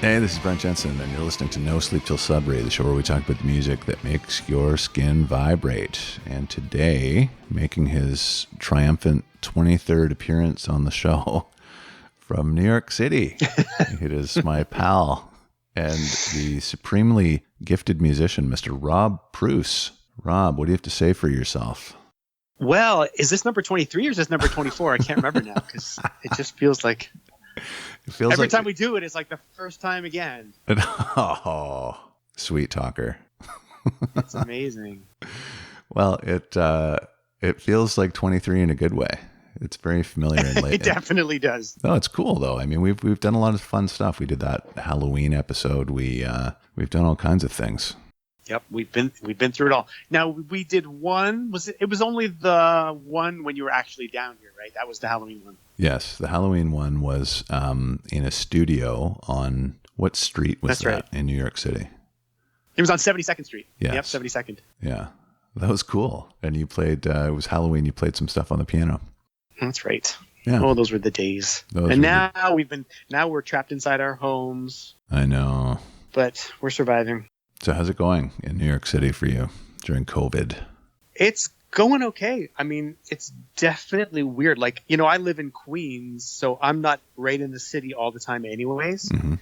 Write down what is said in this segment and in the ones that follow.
Hey, this is Brent Jensen, and you're listening to No Sleep Till Sudbury, the show where we talk about the music that makes your skin vibrate. And today, making his triumphant 23rd appearance on the show from New York City, it is my pal and the supremely gifted musician, Mr. Rob Preuss. Rob, what do you have to say for yourself? Well, is this number 23 or is this number 24? I can't remember now because it just feels like... Every time we do it, it's like the first time again. Oh, sweet talker. It's amazing. Well, it feels like 23 in a good way. It's very familiar and late. It definitely does. No, it's cool though. I mean, we've done a lot of fun stuff. We did that Halloween episode. We've done all kinds of things. Yep, we've been through it all. Now we did one. It was only the one when you were actually down here, right? That was the Halloween one. Yes, the Halloween one was in a studio on what street was That's that right. in New York City? It was on 72nd Street. Yes. Yep, 72nd. Yeah, that was cool. And you played. It was Halloween. You played some stuff on the piano. That's right. Yeah. Oh, those were the days. Now we're trapped inside our homes. I know. But we're surviving. So how's it going in New York City for you during COVID? It's going okay. I mean, it's definitely weird. Like, I live in Queens, so I'm not right in the city all the time anyways. Mm-hmm.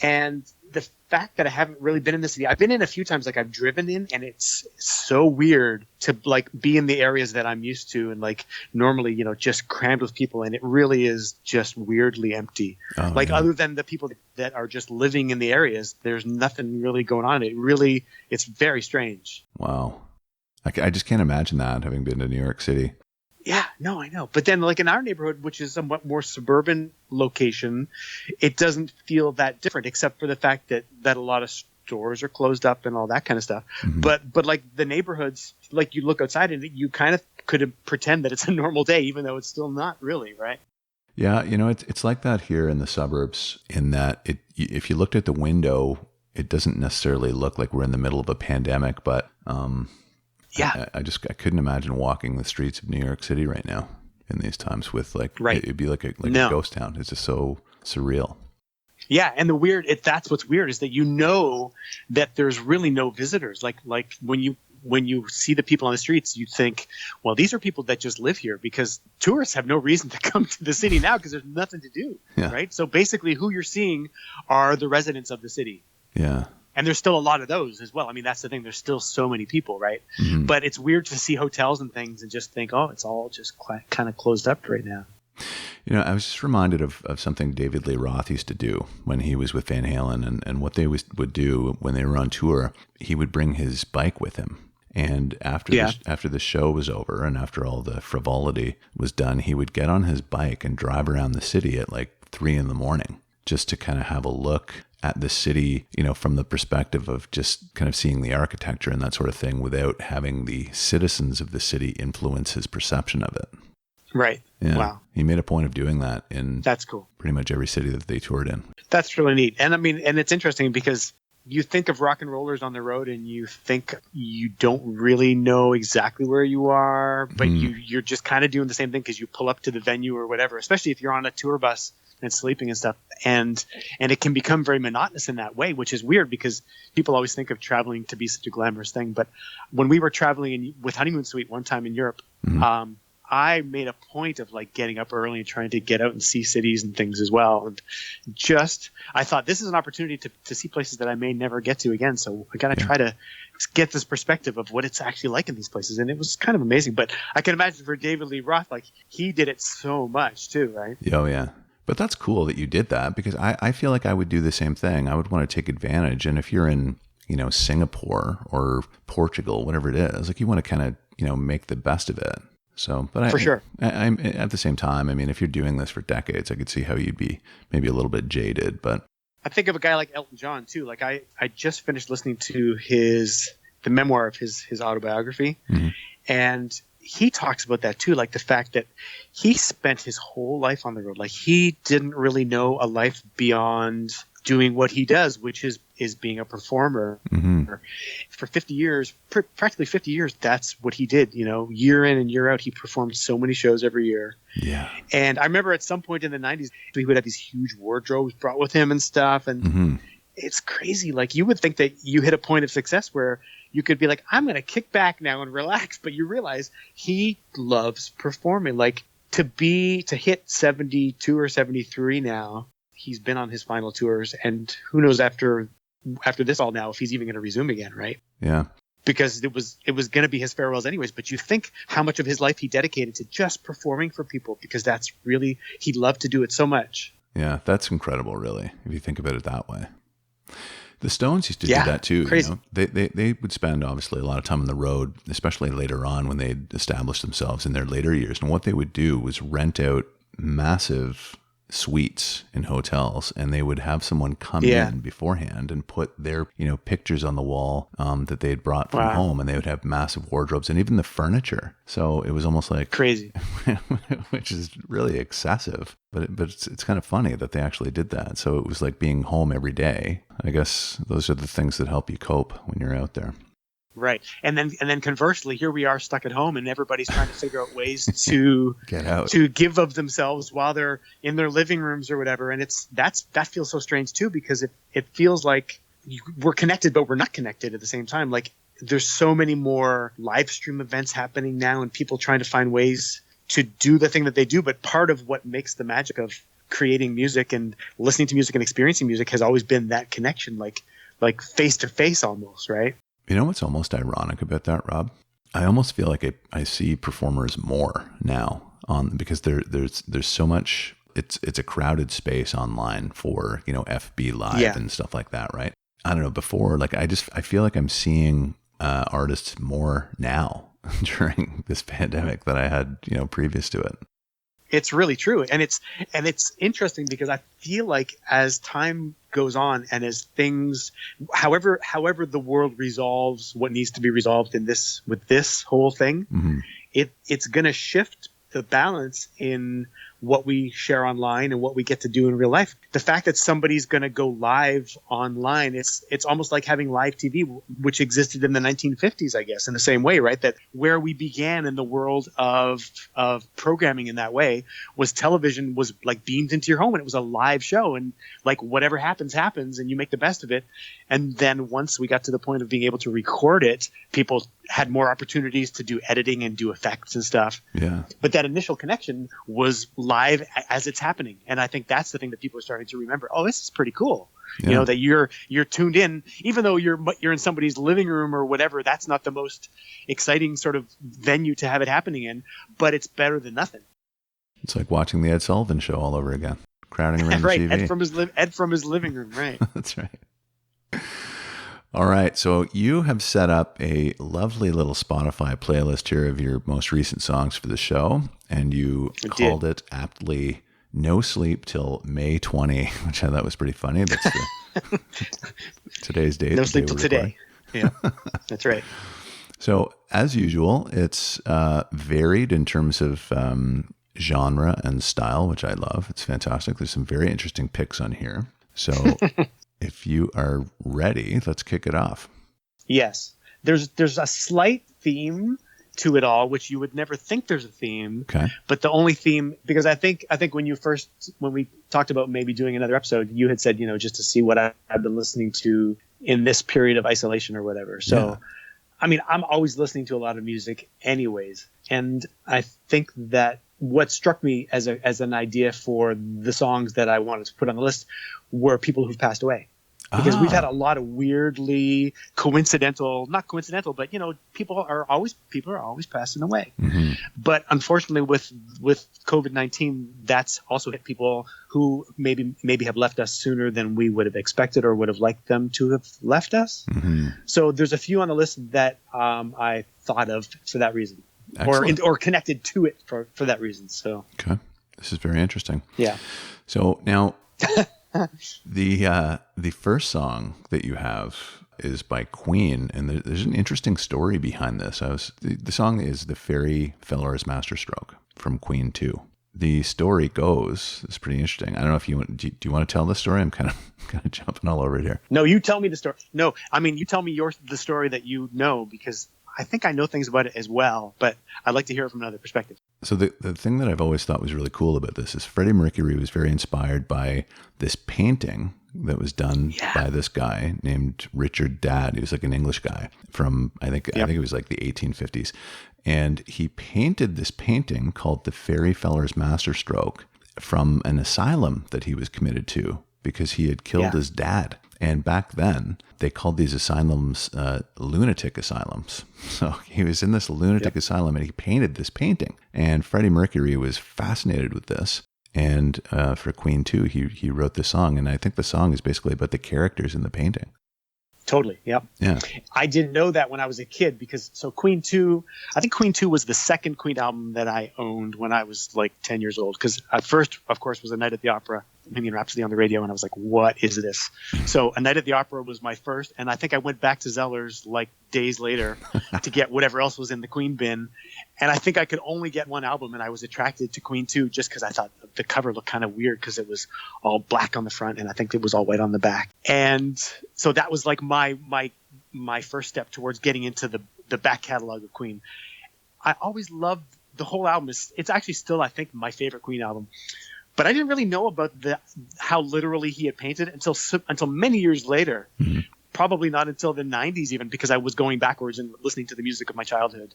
And the fact that I haven't really been in the city, I've been in a few times, like I've driven in, and it's so weird to like be in the areas that I'm used to and like normally, just crammed with people. And it really is just weirdly empty. Oh, like other than the people that are just living in the areas, there's nothing really going on. It's very strange. Wow. I just can't imagine that, having been to New York City. Yeah, no, I know. But then like in our neighborhood, which is somewhat more suburban location, it doesn't feel that different, except for the fact that a lot of stores are closed up and all that kind of stuff. Mm-hmm. But like the neighborhoods, like you look outside and you kind of could pretend that it's a normal day, even though it's still not really, right? Yeah, it's like that here in the suburbs, in that if you looked at the window, it doesn't necessarily look like we're in the middle of a pandemic, but yeah, I couldn't imagine walking the streets of New York City right now in these times with it'd be like a ghost town. It's just so surreal. Yeah, and that's what's weird is that that there's really no visitors. Like when you see the people on the streets, you think, well, these are people that just live here, because tourists have no reason to come to the city now because there's nothing to do, right? So basically, who you're seeing are the residents of the city. Yeah. And there's still a lot of those as well. I mean, that's the thing. There's still so many people, right? Mm-hmm. But it's weird to see hotels and things and just think, oh, it's all just kind of closed up right now. I was just reminded of something David Lee Roth used to do when he was with Van Halen, and what they would do when they were on tour. He would bring his bike with him. And after the show was over and after all the frivolity was done, he would get on his bike and drive around the city at like 3 a.m. just to kind of have a look at the city, from the perspective of just kind of seeing the architecture and that sort of thing without having the citizens of the city influence his perception of it. Right. Yeah. Wow. He made a point of doing that in That's cool. Pretty much every city that they toured in. That's really neat. And I mean, and it's interesting because you think of rock and rollers on the road and you think you don't really know exactly where you are, but you're just kind of doing the same thing because you pull up to the venue or whatever, especially if you're on a tour bus and sleeping and stuff. And it can become very monotonous in that way, which is weird because people always think of traveling to be such a glamorous thing. But when we were traveling with Honeymoon Suite one time in Europe, I made a point of like getting up early and trying to get out and see cities and things as well. And I thought this is an opportunity to see places that I may never get to again. So I got to try to get this perspective of what it's actually like in these places. And it was kind of amazing. But I can imagine for David Lee Roth, like he did it so much too, right? Oh, yeah. But that's cool that you did that, because I feel like I would do the same thing. I would want to take advantage. And if you're in, Singapore or Portugal, whatever it is, like you want to kind of, make the best of it. So, but for sure. I'm at the same time, I mean, if you're doing this for decades, I could see how you'd be maybe a little bit jaded, but I think of a guy like Elton John too. Like I just finished listening to the memoir of his autobiography. Mm-hmm. And he talks about that too, like the fact that he spent his whole life on the road. Like he didn't really know a life beyond doing what he does, which is being a performer. For 50 years, practically 50 years, that's what he did. Year in and year out, he performed so many shows every year. Yeah. And I remember at some point in the 90s, he would have these huge wardrobes brought with him and stuff. And it's crazy. Like, you would think that you hit a point of success where you could be like, I'm going to kick back now and relax. But you realize he loves performing. Like, to hit 72 or 73 now, he's been on his final tours, and who knows after this all now if he's even going to resume again, right? Yeah. Because it was going to be his farewells anyways. But you think how much of his life he dedicated to just performing for people, because that's really, he loved to do it so much. Yeah, that's incredible, really, if you think about it that way. The Stones used to do that too. Crazy. They would spend obviously a lot of time on the road, especially later on when they established themselves in their later years. And what they would do was rent out massive suites in hotels, and they would have someone come in beforehand and put their pictures on the wall that they had brought from home, and they would have massive wardrobes and even the furniture. So it was almost like crazy, which is really excessive. But it's kind of funny that they actually did that. So it was like being home every day. I guess those are the things that help you cope when you're out there. Right. And then conversely, here we are stuck at home, and everybody's trying to figure out ways to get out, to give of themselves while they're in their living rooms or whatever. And that feels so strange too, because it feels like we're connected, but we're not connected at the same time. Like, there's so many more live stream events happening now, and people trying to find ways to do the thing that they do. But part of what makes the magic of creating music and listening to music and experiencing music has always been that connection, like face to face almost, right? You know what's almost ironic about that, Rob? I almost feel like I see performers more now because there's so much. It's a crowded space online for FB Live and stuff like that, right? I don't know. Before, like, I feel like I'm seeing artists more now during this pandemic than I had previous to it. It's really true. And it's interesting because I feel like as time goes on and as things, however the world resolves what needs to be resolved with this whole thing, it's going to shift the balance in what we share online and what we get to do in real life. The fact that somebody's going to go live online, it's almost like having live TV, which existed in the 1950s, I guess, in the same way, right? That where we began in the world of programming in that way was television was like beamed into your home, and it was a live show, and like whatever happens, and you make the best of it. And then once we got to the point of being able to record it, people had more opportunities to do editing and do effects and stuff. Yeah. But that initial connection was live as it's happening. And I think that's the thing that people are starting to remember. Oh, this is pretty cool. Yeah. That you're tuned in, even though you're in somebody's living room or whatever. That's not the most exciting sort of venue to have it happening in, but it's better than nothing. It's like watching the Ed Sullivan Show all over again, crowding around right. the TV. Ed from his living room, right? That's right. All right, so you have set up a lovely little Spotify playlist here of your most recent songs for the show, and you called it aptly "No Sleep Till May 20," which I thought was pretty funny. That's today's date. No sleep till today. Yeah, that's right. So, as usual, it's varied in terms of genre and style, which I love. It's fantastic. There's some very interesting picks on here. So if you are ready, let's kick it off. Yes. There's a slight theme to it all, which you would never think there's a theme. Okay. But the only theme, because I think when we talked about maybe doing another episode, you had said, just to see what I've been listening to in this period of isolation or whatever. So, yeah. I mean, I'm always listening to a lot of music anyways. And I think that what struck me as an idea for the songs that I wanted to put on the list were people who've passed away. Because we've had a lot of weirdly not coincidental, but people are always passing away. Mm-hmm. But unfortunately, with COVID-19, that's also hit people who maybe have left us sooner than we would have expected or would have liked them to have left us. Mm-hmm. So there's a few on the list that I thought of for that reason, or connected to it for that reason. So okay, this is very interesting. Yeah. So now. The first song that you have is by Queen, and there's an interesting story behind this. The song is "The Fairy Feller's Masterstroke" from Queen 2. the story goes, it's pretty interesting. I don't know if do you want to tell the story? I'm kind of jumping all over it here. No, you tell me the story. No, I mean, you tell me the story that you know, because I think I know things about it as well, but I'd like to hear it from another perspective. So the thing that I've always thought was really cool about this is Freddie Mercury was very inspired by this painting that was done by this guy named Richard Dadd. He was like an English guy from, I think it was like the 1850s. And he painted this painting called The Fairy Feller's Masterstroke from an asylum that he was committed to because he had killed his dad. And back then, they called these asylums lunatic asylums. So he was in this lunatic asylum and he painted this painting. And Freddie Mercury was fascinated with this. And for Queen too, he wrote this song. And I think the song is basically about the characters in the painting. Totally. Yep. Yeah. I didn't know that when I was a kid because Queen 2, I think Queen 2 was the second Queen album that I owned when I was like 10 years old. Because at first, of course, was A Night at the Opera, Bohemian Rhapsody on the radio. And I was like, what is this? So A Night at the Opera was my first. And I think I went back to Zeller's like days later to get whatever else was in the Queen bin. And I think I could only get one album. And I was attracted to Queen 2 just because I thought the cover looked kind of weird because it was all black on the front. And I think it was all white on the back. And so that was like my first step towards getting into the back catalog of Queen. I always loved the whole album. It's actually still, I think, my favorite Queen album. But I didn't really know about how literally he had painted it until many years later. Mm-hmm. Probably not until the 90s even, because I was going backwards and listening to the music of my childhood.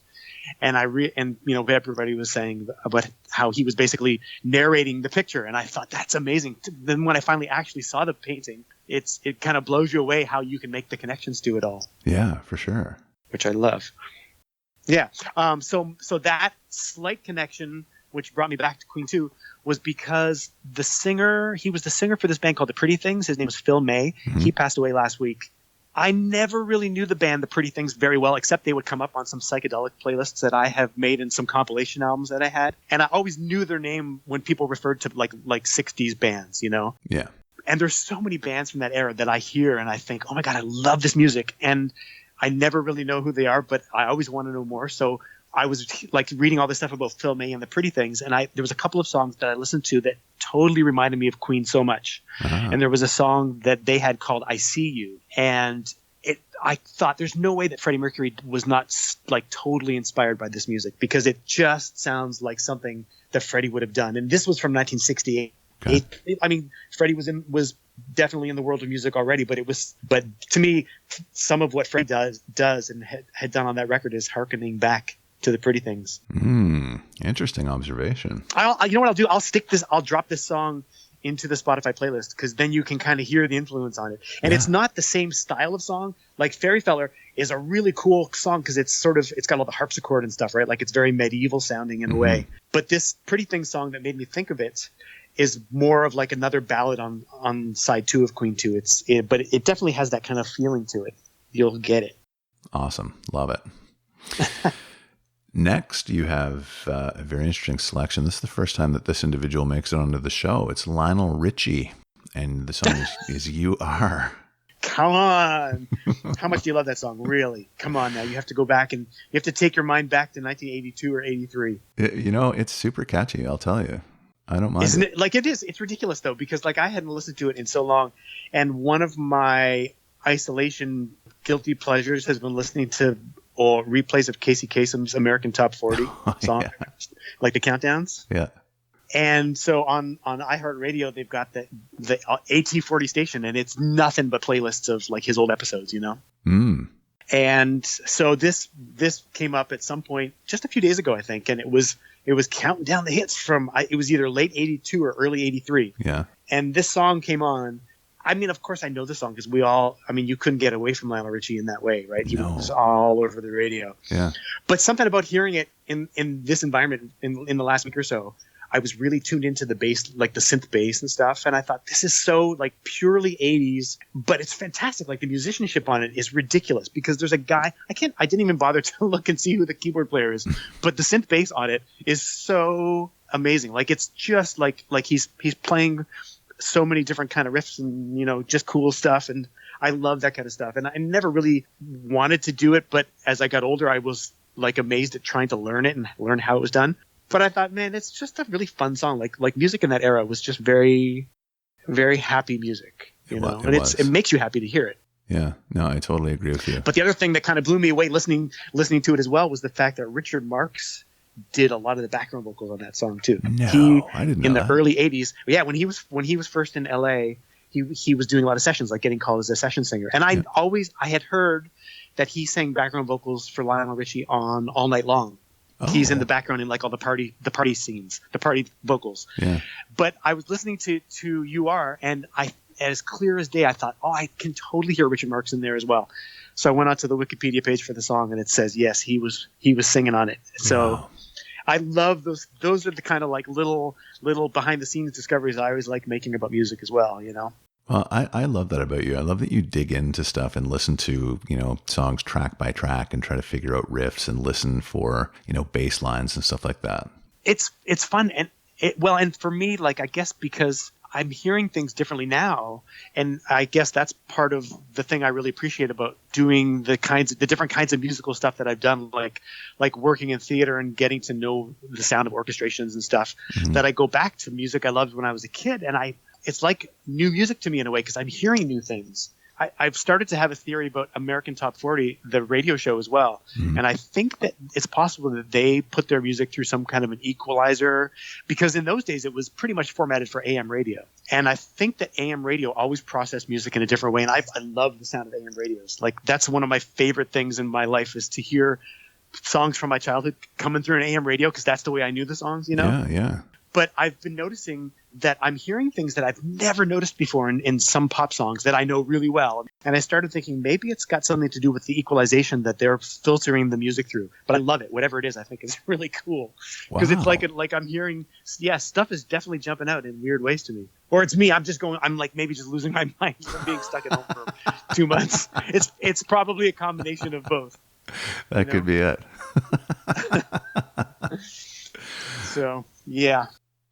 And everybody was saying about how he was basically narrating the picture. And I thought, that's amazing. Then when I finally actually saw the painting, it kind of blows you away how you can make the connections to it all. Yeah, for sure. Which I love. Yeah. So that slight connection, which brought me back to Queen 2, was because he was the singer for this band called The Pretty Things. His name was Phil May. Mm-hmm. He passed away last week. I never really knew the band The Pretty Things very well, except they would come up on some psychedelic playlists that I have made in some compilation albums that I had. And I always knew their name when people referred to like 60s bands, you know? Yeah. And there's so many bands from that era that I hear and I think, oh my God, I love this music. And I never really know who they are, but I always want to know more. So I was like reading all this stuff about Phil May and The Pretty Things, and there was a couple of songs that I listened to that totally reminded me of Queen so much. Uh-huh. And there was a song that they had called I See You, and I thought there's no way that Freddie Mercury was not like totally inspired by this music, because it just sounds like something that Freddie would have done. And this was from 1968. Okay. I mean, Freddie was definitely in the world of music already, but to me, some of what Freddie does and had done on that record is hearkening back to The Pretty Things. Interesting observation. You know what I'll do? I'll drop this song into the Spotify playlist, because then you can kind of hear the influence on it. And It's not the same style of song. Like Fairy Feller is a really cool song because it's got all the harpsichord and stuff, right? Like it's very medieval sounding in a way. But this Pretty Things song that made me think of it is more of like another ballad on side 2 of Queen 2. But it definitely has that kind of feeling to it. You'll get it. Awesome. Love it. Next, you have a very interesting selection. This is the first time that this individual makes it onto the show. It's Lionel Richie, and the song is You Are. Come on. How much do you love that song? Really? Come on now. You have to go back and you have to take your mind back to 1982 or 83. It's super catchy, I'll tell you. I don't mind. Isn't it? Like it is. It's ridiculous, though, because like I hadn't listened to it in so long. And one of my isolation guilty pleasures has been listening to replays of Casey Kasem's American Top 40 song, like the countdowns. Yeah. And so on iHeartRadio, they've got the AT40 station, and it's nothing but playlists of like his old episodes, you know? And so this came up at some point just a few days ago, I think, and it was counting down the hits from it was either late 82 or early 83. Yeah. And this song came on. I mean, of course I know the song because you couldn't get away from Lionel Richie in that way, right? He was all over the radio. Yeah. But something about hearing it in this environment in the last week or so, I was really tuned into the bass, like the synth bass and stuff. And I thought, this is so like purely 80s, but it's fantastic. Like the musicianship on it is ridiculous because there's a guy, I didn't even bother to look and see who the keyboard player is, but the synth bass on it is so amazing. Like it's just like he's playing so many different kind of riffs and, just cool stuff. And I love that kind of stuff. And I never really wanted to do it. But as I got older, I was like amazed at trying to learn it and learn how it was done. But I thought, man, it's just a really fun song. Like music in that era was just very, very happy music, and it makes you happy to hear it. Yeah, no, I totally agree with you. But the other thing that kind of blew me away listening to it as well was the fact that Richard Marx did a lot of the background vocals on that song too. No, I didn't know in the that. early 80s. Yeah, when he was first in LA, he was doing a lot of sessions, like getting called as a session singer. And I had heard that he sang background vocals for Lionel Richie on All Night Long. Oh. He's in the background in like all the party scenes, the party vocals. Yeah. But I was listening to You Are, and as clear as day, I thought, I can totally hear Richard Marx in there as well. So I went onto the Wikipedia page for the song, and it says, yes, he was singing on it. So wow. I love those. Those are the kind of like little behind the scenes discoveries I always like making about music as well, Well, I love that about you. I love that you dig into stuff and listen to, songs track by track and try to figure out riffs and listen for, bass lines and stuff like that. It's fun. And for me, like, I guess because I'm hearing things differently now, and I guess that's part of the thing I really appreciate about doing the different kinds of musical stuff that I've done, like working in theater and getting to know the sound of orchestrations and stuff, that I go back to music I loved when I was a kid, and it's like new music to me in a way, because I'm hearing new things. I've started to have a theory about American Top 40, the radio show as well. And I think that it's possible that they put their music through some kind of an equalizer, because in those days it was pretty much formatted for AM radio. And I think that AM radio always processed music in a different way. And I love the sound of AM radios. Like, that's one of my favorite things in my life, is to hear songs from my childhood coming through an AM radio, because that's the way I knew the songs, Yeah. But I've been noticing that I'm hearing things that I've never noticed before in some pop songs that I know really well. And I started thinking maybe it's got something to do with the equalization that they're filtering the music through. But I love it. Whatever it is, I think it's really cool. Because it's like I'm hearing, stuff is definitely jumping out in weird ways to me. Or it's me. I'm like maybe just losing my mind from being stuck at home for 2 months. It's probably a combination of both. That could be it. So, yeah.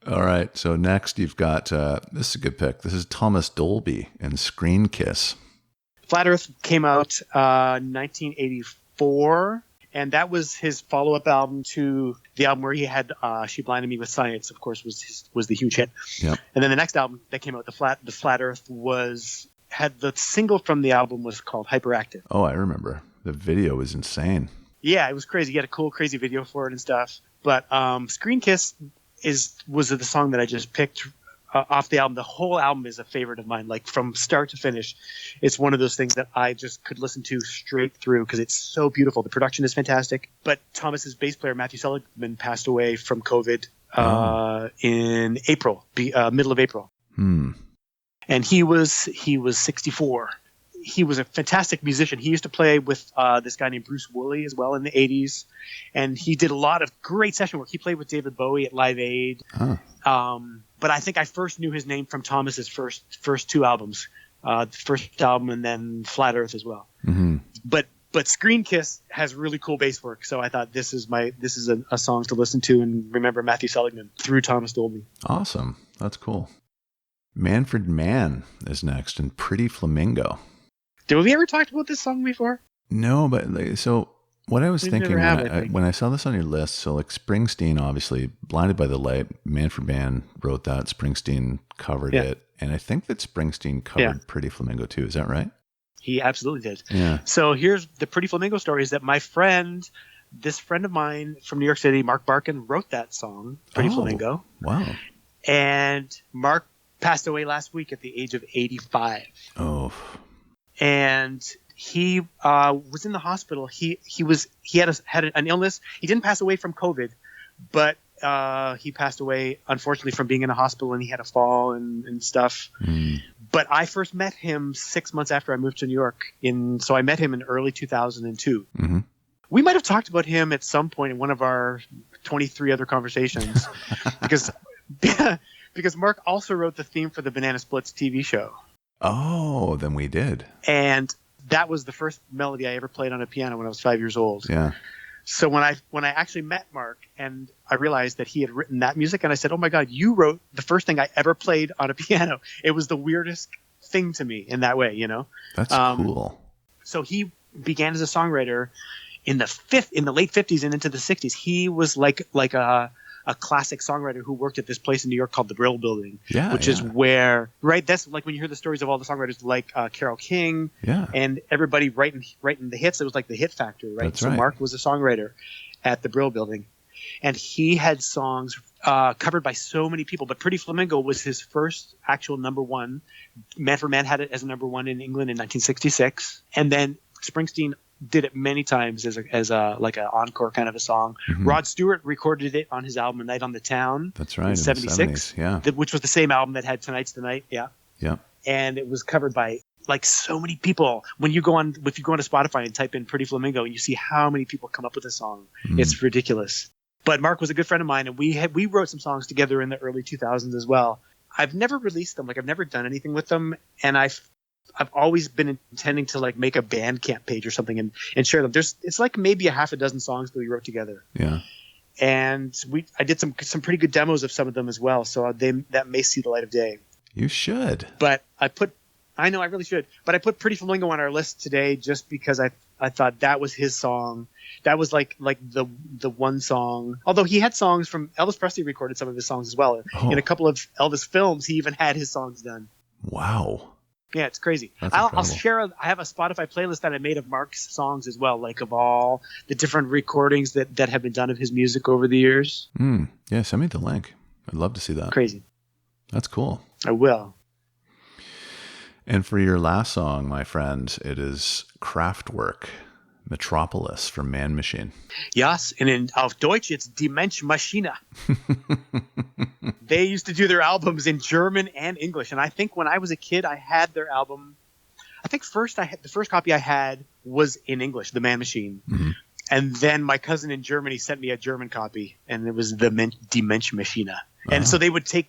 All right. So next you've got, this is a good pick. This is Thomas Dolby and Screen Kiss. Flat Earth came out 1984, and that was his follow-up album to the album where he had She Blinded Me with Science, of course, was the huge hit. Yep. And then the next album that came out, the Flat Earth, had the single from the album was called Hyperactive. Oh, I remember. The video was insane. Yeah, it was crazy. He had a cool, crazy video for it and stuff. But Screen Kiss was the song that I just picked off the album. The whole album is a favorite of mine, like from start to finish. It's one of those things that I just could listen to straight through because it's so beautiful. The production is fantastic. But Thomas's bass player, Matthew Sullivan, passed away from COVID in April, middle of April. And he was 64. He was a fantastic musician. He used to play with this guy named Bruce Woolley as well in the 80s. And he did a lot of great session work. He played with David Bowie at Live Aid. But I think I first knew his name from Thomas's first two albums, the first album and then Flat Earth as well. But Screen Kiss has really cool bass work. So I thought this is a song to listen to and remember Matthew Sullivan through Thomas Dolby. Awesome. That's cool. Manfred Mann is next and Pretty Flamingo. Did we ever talk about this song before? No, but so what I was thinking when I saw this on your list, so like Springsteen, obviously, Blinded by the Light, Manfred Mann wrote that, Springsteen covered it, and I think that Springsteen covered Pretty Flamingo too. Is that right? He absolutely did. Yeah. So here's the Pretty Flamingo story: is that this friend of mine from New York City, Mark Barkin, wrote that song, Pretty Flamingo. Wow. And Mark passed away last week at the age of 85. Oh. And he was in the hospital. He had an illness. He didn't pass away from COVID, but he passed away unfortunately from being in a hospital, and he had a fall and stuff. But I first met him 6 months after I moved to New York. So I met him in early 2002. We might have talked about him at some point in one of our 23 other conversations, because Mark also wrote the theme for the Banana Splits TV show. Oh, then we did. And that was the first melody I ever played on a piano when I was 5 years old. Yeah. So when I actually met Mark and I realized that he had written that music, and I said, "Oh my God, you wrote the first thing I ever played on a piano." It was the weirdest thing to me in that way, That's cool. So he began as a songwriter in the late 50s and into the 60s. He was like a classic songwriter who worked at this place in New York called the Brill Building, which yeah. is where, right, that's like when you hear the stories of all the songwriters like Carole King and everybody writing the hits, it was like the hit factory, right? That's right. Mark was a songwriter at the Brill Building, and he had songs covered by so many people, but Pretty Flamingo was his first actual number one. Man for Man had it as a number one in England in 1966, and then Springsteen did it many times as a like an encore kind of a song. Mm-hmm. Rod Stewart recorded it on his album A Night on the Town. That's right, in '76. Yeah, which was the same album that had Tonight's the Night. Yeah. And it was covered by like so many people. If you go on to Spotify and type in Pretty Flamingo, and you see how many people come up with a song, it's ridiculous. But Mark was a good friend of mine, and we wrote some songs together in the early 2000s as well. I've never released them, like I've never done anything with them, and I've always been intending to like make a Bandcamp page or something and share them. It's like maybe a half a dozen songs that we wrote together. Yeah. And I did some pretty good demos of some of them as well, so that may see the light of day. You should. But I know I really should, but I put Pretty Flamingo on our list today just because I thought that was his song. That was like the one song. Although he had songs from Elvis Presley recorded some of his songs as well. In a couple of Elvis films, he even had his songs done. Wow. Yeah, it's crazy. I'll share. I have a Spotify playlist that I made of Mark's songs as well, like of all the different recordings that have been done of his music over the years. Yeah, send me the link. I'd love to see that. Crazy. That's cool. I will. And for your last song, my friend, it is Kraftwerk Metropolis from Man Machine. Yes, and auf Deutsch, it's Die Menschmaschine. They used to do their albums in German and English, and I think when I was a kid, I had their album. I think the first copy I had was in English, The Man Machine. Mm-hmm. And then my cousin in Germany sent me a German copy, and it was Die Menschmaschine. And so they would it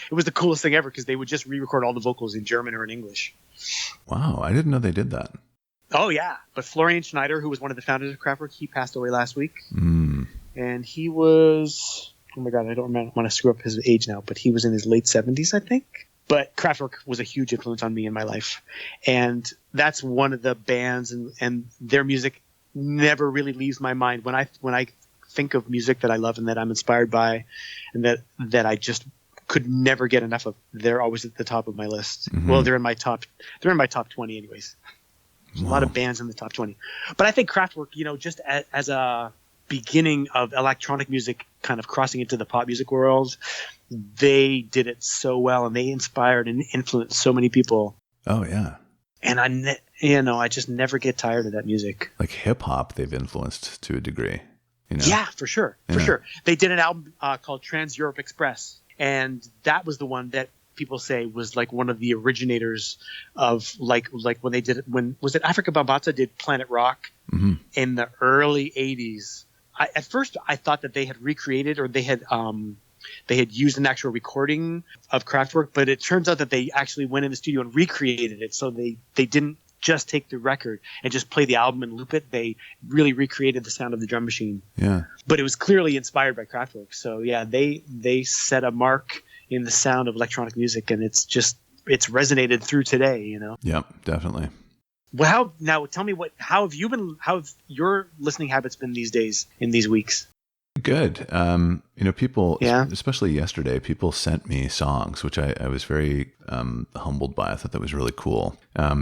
was the coolest thing ever because they would just re-record all the vocals in German or in English. Wow, I didn't know they did that. Oh, yeah. But Florian Schneider, who was one of the founders of Kraftwerk, he passed away last week. And he was, oh my God, I don't want to screw up his age now, but he was in his late 70s, I think. But Kraftwerk was a huge influence on me in my life. And that's one of the bands, and their music never really leaves my mind. When I think of music that I love and that I'm inspired by and that I just could never get enough of, they're always at the top of my list. Mm-hmm. Well, they're in my top 20 anyways. There's a lot of bands in the top 20. But I think Kraftwerk, just as a beginning of electronic music kind of crossing into the pop music world, they did it so well, and they inspired and influenced so many people. Oh, yeah. And I just never get tired of that music. Like hip hop, they've influenced to a degree. Yeah, for sure. For sure. They did an album called Trans Europe Express, and that was the one that people say was like one of the originators of like when they did it. When was it? Africa Bambaataa did Planet Rock in the early 80s. At first, I thought that they had recreated or they had used an actual recording of Kraftwerk, but it turns out that they actually went in the studio and recreated it. So they didn't just take the record and just play the album and loop it. They really recreated the sound of the drum machine. Yeah. But it was clearly inspired by Kraftwerk. So yeah, they set a mark in the sound of electronic music, and it's resonated through today, Yep, definitely. Well, tell me how have your listening habits been these days in these weeks? Good. People, especially yesterday, people sent me songs, which I was very humbled by. I thought that was really cool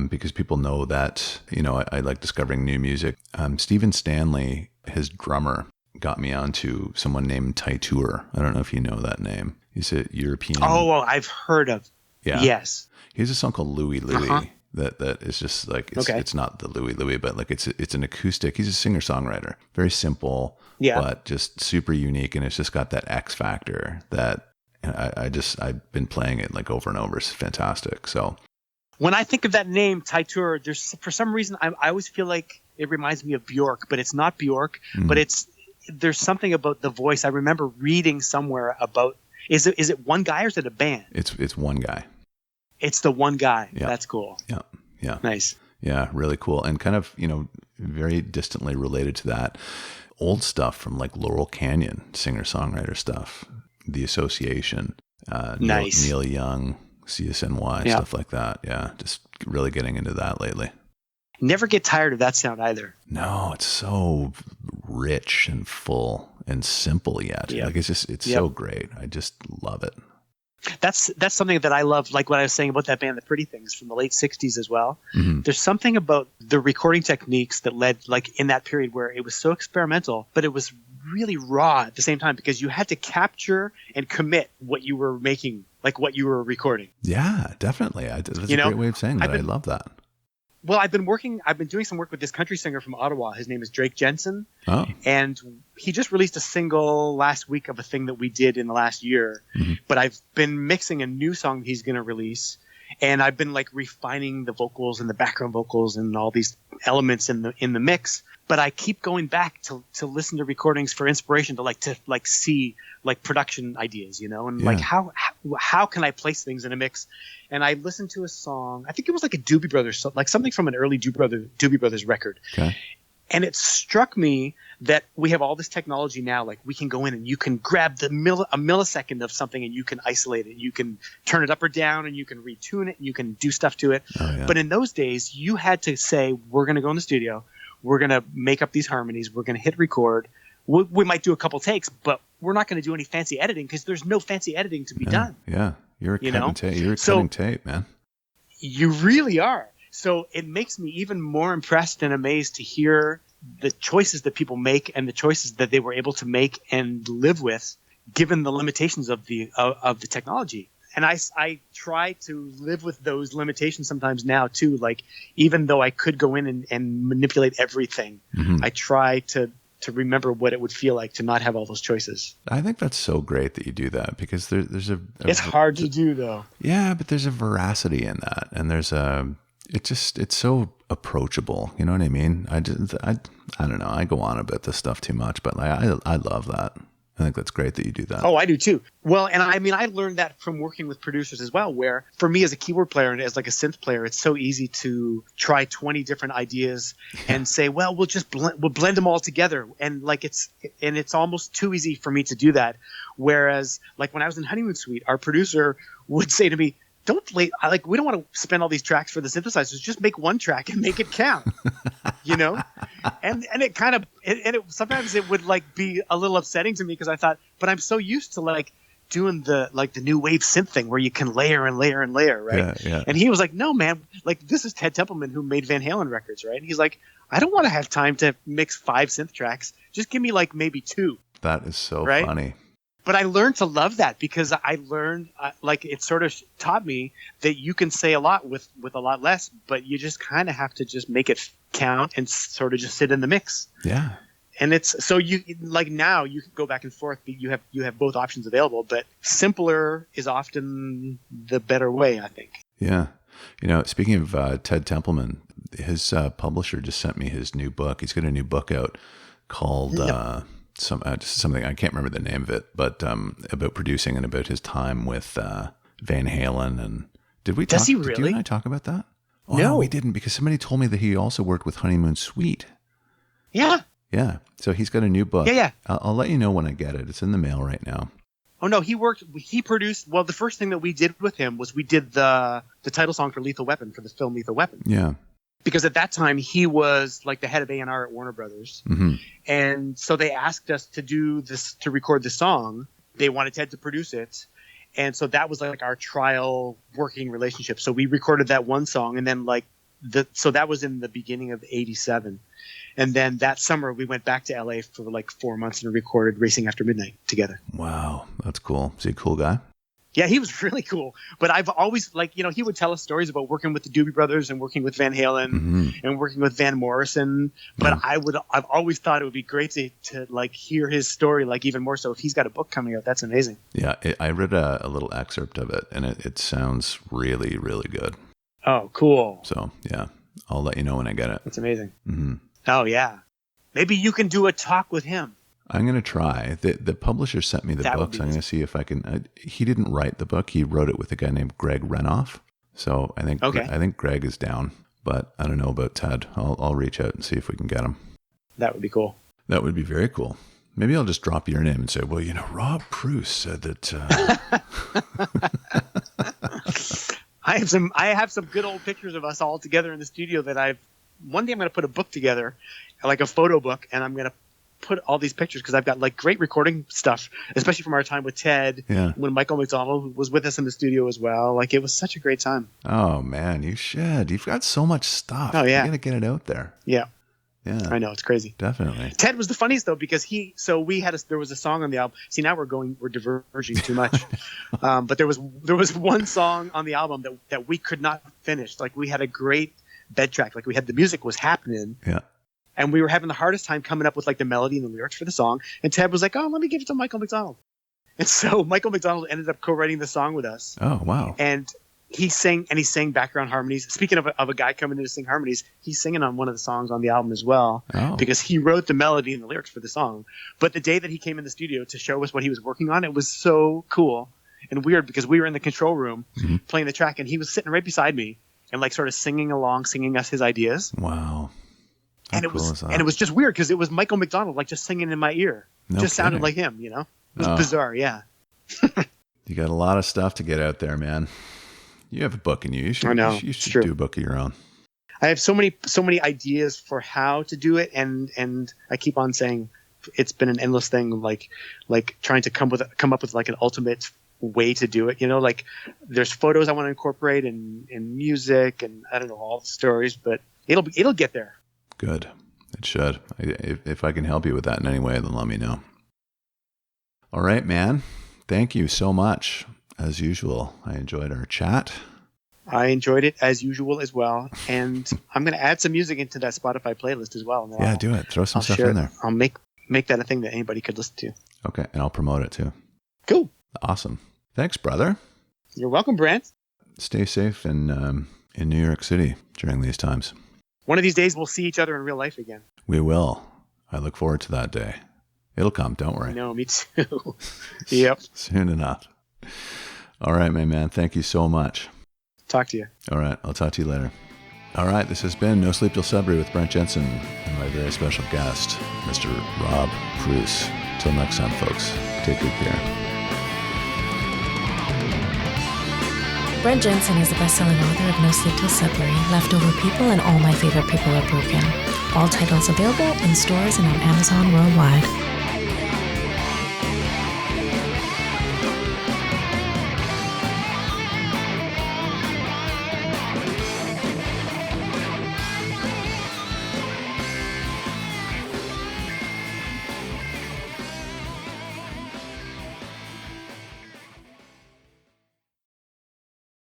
because people know that, I like discovering new music. Stephen Stanley, his drummer, got me onto someone named Taitur. I don't know if you know that name. He's a European. Oh, well, I've heard of. Yeah. Yes. He has a song called Louie Louie. Uh-huh. That is just like it's not the Louie Louie, but like it's an acoustic. He's a singer-songwriter, very simple, but just super unique, and it's just got that X factor that I've been playing it like over and over. It's fantastic. So when I think of that name Taitur, there's for some reason I always feel like it reminds me of Bjork, but it's not Bjork. But there's something about the voice. I remember reading somewhere about is it one guy or is it a band? It's one guy. It's the one guy. Yeah. That's cool. Yeah. Yeah. Nice. Yeah. Really cool. And kind of, very distantly related to that, old stuff from like Laurel Canyon, singer-songwriter stuff, The Association, nice. Neil Young, CSNY, stuff like that. Yeah. Just really getting into that lately. Never get tired of that sound either. No, it's so rich and full and simple yet. Yep. Like it's so great. I just love it. That's something that I love, like what I was saying about that band, The Pretty Things, from the late 60s as well. Mm-hmm. There's something about the recording techniques that led, like in that period where it was so experimental, but it was really raw at the same time, because you had to capture and commit what you were making, like what you were recording. Yeah, definitely. That's a great way of saying that. I love that. Well, I've been doing some work with this country singer from Ottawa. His name is Drake Jensen. Oh. And he just released a single last week of a thing that we did in the last year. Mm-hmm. But I've been mixing a new song he's going to release. And I've been like refining the vocals and the background vocals and all these elements in the mix. But I keep going back to listen to recordings for inspiration, to see like production ideas, and like how can I place things in a mix? And I listened to a song, I think it was like a Doobie Brothers, like something from an early Doobie Brothers record. Okay. And it struck me that we have all this technology now. Like we can go in and you can grab a millisecond of something and you can isolate it. You can turn it up or down and you can retune it and you can do stuff to it. Oh, yeah. But in those days, you had to say, we're going to go in the studio. We're going to make up these harmonies. We're going to hit record. We might do a couple takes, but we're not going to do any fancy editing because there's no fancy editing to be done. Yeah. You're cutting tape, man. You really are. So it makes me even more impressed and amazed to hear the choices that people make and the choices that they were able to make and live with, given the limitations of the technology. And I try to live with those limitations sometimes now too. Like even though I could go in and manipulate everything, mm-hmm. I try to remember what it would feel like to not have all those choices. I think that's so great that you do that, because there's it's hard to do though. Yeah, but there's a veracity in that, and it's so approachable. You know what I mean? I don't know. I go on about this stuff too much, but I love that. I think that's great that you do that. Oh, I do too. Well, and I mean, I learned that from working with producers as well, where for me as a keyboard player and as like a synth player, it's so easy to try 20 different ideas and say, well, we'll blend them all together. And like it's almost too easy for me to do that. Whereas like when I was in Honeymoon Suite, our producer would say to me, we don't want to spend all these tracks for the synthesizers. Just make one track and make it count, And it kind of sometimes it would like be a little upsetting to me because I thought, but I'm so used to like doing the new wave synth thing where you can layer and layer and layer, right? Yeah. And he was like, no, man, like this is Ted Templeman who made Van Halen records, right? And he's like, I don't want to have time to mix 5 synth tracks. Just give me like maybe 2. That is so right? funny. But I learned to love that because I learned, like it sort of taught me that you can say a lot with a lot less, but you just kind of have to just make it count and sort of just sit in the mix. Yeah. And it's so you like now you can go back and forth. You have both options available, but simpler is often the better way, I think. Yeah. Speaking of Ted Templeman, his publisher just sent me his new book. He's got a new book out called something, I can't remember the name of it, but about producing and about his time with Van Halen. And did we? Does he really? Did you and I talk about that? Oh, no, we didn't, because somebody told me that he also worked with Honeymoon Suite. Yeah. Yeah. So he's got a new book. Yeah. I'll let you know when I get it. It's in the mail right now. Oh no, he produced. Well, the first thing that we did with him was we did the title song for Lethal Weapon, for the film Lethal Weapon. Yeah. Because at that time he was like the head of A&R at Warner Brothers, mm-hmm. and so they asked us to record the song. They wanted Ted to produce it, and so that was like our trial working relationship. So we recorded that one song, and then so that was in the beginning of '87, and then that summer we went back to LA for like 4 months and recorded Racing After Midnight together. Wow, that's cool. Is he a cool guy? Yeah, he was really cool. But I've always he would tell us stories about working with the Doobie Brothers and working with Van Halen mm-hmm. and working with Van Morrison. But I've always thought it would be great to like hear his story, like even more so if he's got a book coming out. That's amazing. Yeah, I read a little excerpt of it, and it sounds really, really good. Oh, cool. So yeah, I'll let you know when I get it. That's amazing. Mm-hmm. Oh yeah, maybe you can do a talk with him. I'm going to try. The publisher sent me the books. I'm going to see if I can. He didn't write the book. He wrote it with a guy named Greg Renoff. So I think Greg is down, but I don't know about Ted. I'll reach out and see if we can get him. That would be cool. That would be very cool. Maybe I'll just drop your name and say, well, Rob Preuss said that. I have some good old pictures of us all together in the studio that one day I'm going to put a book together, like a photo book, and I'm going to put all these pictures because I've got like great recording stuff, especially from our time with Ted, when Michael McDonald was with us in the studio as well. Like, it was such a great time. Oh man, you should. You've got so much stuff. Oh yeah, you got to get it out there. Yeah. Yeah, I know, it's crazy. Definitely. Ted was the funniest though, because there was a song on the album. See, now we're diverging too much. But there was one song on the album that we could not finish. Like, we had a great bed track. Like, we had the music was happening. Yeah. And we were having the hardest time coming up with like the melody and the lyrics for the song. And Ted was like, "Oh, let me give it to Michael McDonald." And so Michael McDonald ended up co-writing the song with us. Oh, wow. And he sang background harmonies. Speaking of a guy coming in to sing harmonies, he's singing on one of the songs on the album as well, because he wrote the melody and the lyrics for the song. But the day that he came in the studio to show us what he was working on, it was so cool and weird, because we were in the control room playing the track, and he was sitting right beside me and like sort of singing us his ideas. Wow. And it was just weird because it was Michael McDonald like just singing in my ear. Sounded like him, It was bizarre, yeah. You got a lot of stuff to get out there, man. You have a book in you. You should do a book of your own. I have so many ideas for how to do it, and I keep on saying it's been an endless thing, like trying to come up with like an ultimate way to do it. Like, there's photos I want to incorporate and music, and I don't know, all the stories, but it'll get there. Good. It should. If I can help you with that in any way, then let me know. All right, man. Thank you so much. As usual, I enjoyed our chat. I enjoyed it as usual as well. And I'm going to add some music into that Spotify playlist as well. Yeah, do it. Throw some stuff in there. I'll make that a thing that anybody could listen to. Okay. And I'll promote it too. Cool. Awesome. Thanks, brother. You're welcome, Brant. Stay safe in New York City during these times. One of these days, we'll see each other in real life again. We will. I look forward to that day. It'll come. Don't worry. I know. Me too. Yep. Soon enough. All right, my man. Thank you so much. Talk to you. All right. I'll talk to you later. All right. This has been No Sleep Till Sudbury with Brent Jensen and my very special guest, Mr. Rob Preuss. Till next time, folks. Take good care. Brent Jensen is the best-selling author of No Sleep Till Sudbury, Leftover People, and All My Favorite People Are Broken. All titles available in stores and on Amazon worldwide.